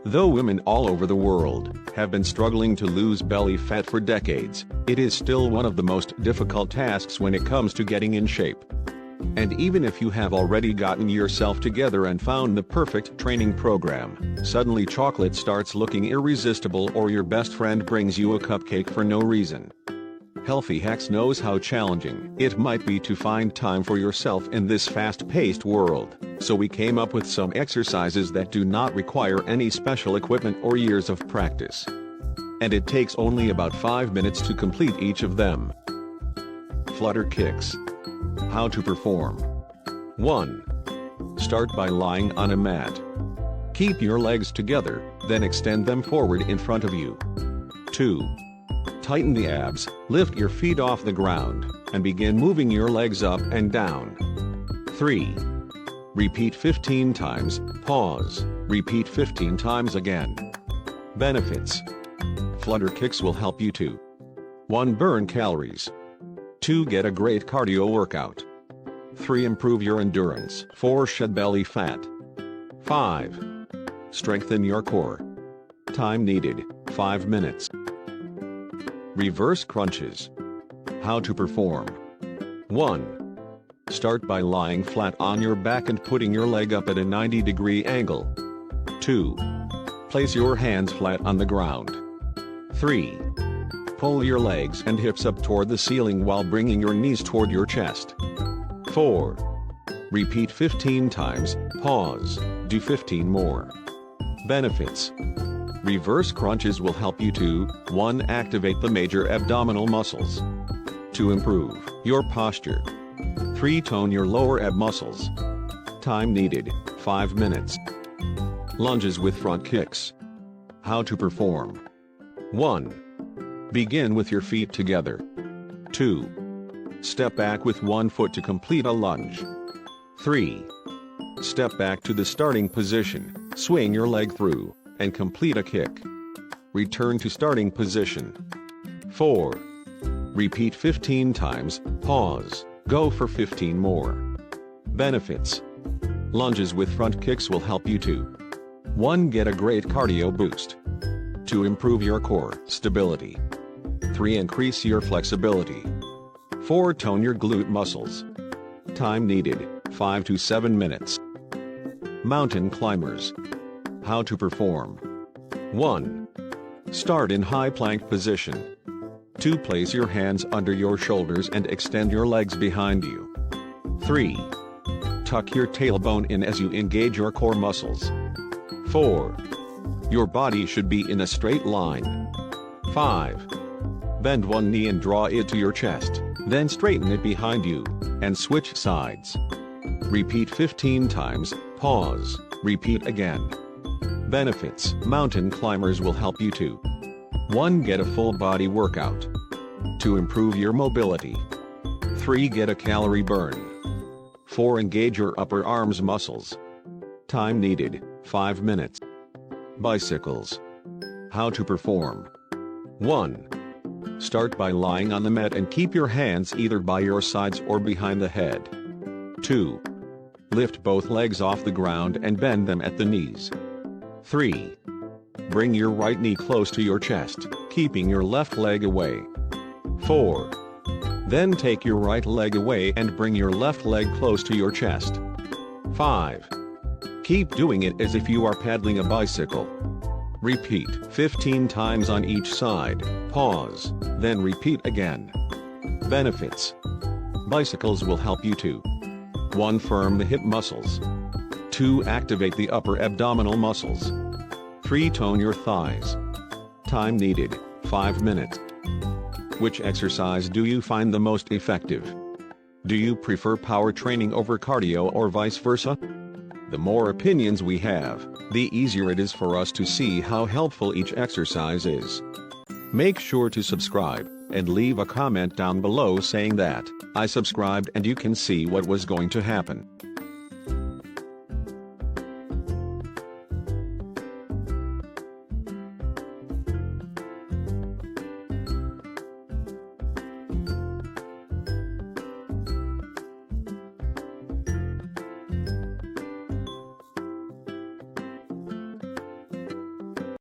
Though women all over the world have been struggling to lose belly fat for decades, it is still one of the most difficult tasks when it comes to getting in shape. And even if you have already gotten yourself together and found the perfect training program, suddenly chocolate starts looking irresistible or your best friend brings you a cupcake for no reason. Healthy Hacks knows how challenging it might be to find time for yourself in this fast-paced world, so we came up with some exercises that do not require any special equipment or years of practice. And it takes only about 5 minutes to complete each of them. Flutter kicks. How to perform. 1. Start by lying on a mat. Keep your legs together, then extend them forward in front of you. 2. Tighten the abs, lift your feet off the ground, and begin moving your legs up and down. 3. Repeat 15 times, pause, repeat 15 times again. Benefits. Flutter kicks will help you to 1. Burn calories. 2. Get a great cardio workout. 3. Improve your endurance. 4. Shed belly fat. 5. Strengthen your core. Time needed, 5 minutes. Reverse crunches. How to perform. 1. Start by lying flat on your back and putting your leg up at a 90-degree angle. 2. Place your hands flat on the ground. 3. Pull your legs and hips up toward the ceiling while bringing your knees toward your chest. 4. Repeat 15 times, pause, do 15 more. Benefits. Reverse crunches will help you to 1. Activate the major abdominal muscles. 2. Improve your posture. 3. Tone your lower ab muscles. Time needed, 5 minutes. Lunges with front kicks. How to perform. 1. Begin with your feet together. 2. Step back with one foot to complete a lunge. 3. Step back to the starting position, swing your leg through, and complete a kick. Return to starting position. 4. Repeat 15 times, pause, go for 15 more. Benefits. Lunges with front kicks will help you to 1. Get a great cardio boost. 2. Improve your core stability. 3. Increase your flexibility. 4. Tone your glute muscles. Time needed, 5 to 7 minutes. Mountain climbers. How to perform. 1. Start in high plank position. 2. Place your hands under your shoulders and extend your legs behind you. 3. Tuck your tailbone in as you engage your core muscles. 4. Your body should be in a straight line. 5. Bend one knee and draw it to your chest, then straighten it behind you, and switch sides. Repeat 15 times, pause, repeat again. Benefits. Mountain climbers will help you to 1. Get a full body workout. 2. Improve your mobility. 3. Get a calorie burn. 4. Engage your upper arms muscles. Time needed, 5 minutes. Bicycles. How to perform. 1. Start by lying on the mat and keep your hands either by your sides or behind the head. 2. Lift both legs off the ground and bend them at the knees. 3. Bring your right knee close to your chest, keeping your left leg away. 4. Then take your right leg away and bring your left leg close to your chest. 5. Keep doing it as if you are paddling a bicycle. Repeat 15 times on each side, pause, then repeat again. Benefits. Bicycles will help you to 1. Firm the hip muscles. 2. Activate the upper abdominal muscles. 3. Tone your thighs. Time needed, 5 minutes. Which exercise do you find the most effective? Do you prefer power training over cardio or vice versa? The more opinions we have, the easier it is for us to see how helpful each exercise is. Make sure to subscribe, and leave a comment down below saying that I subscribed and you can see what was going to happen.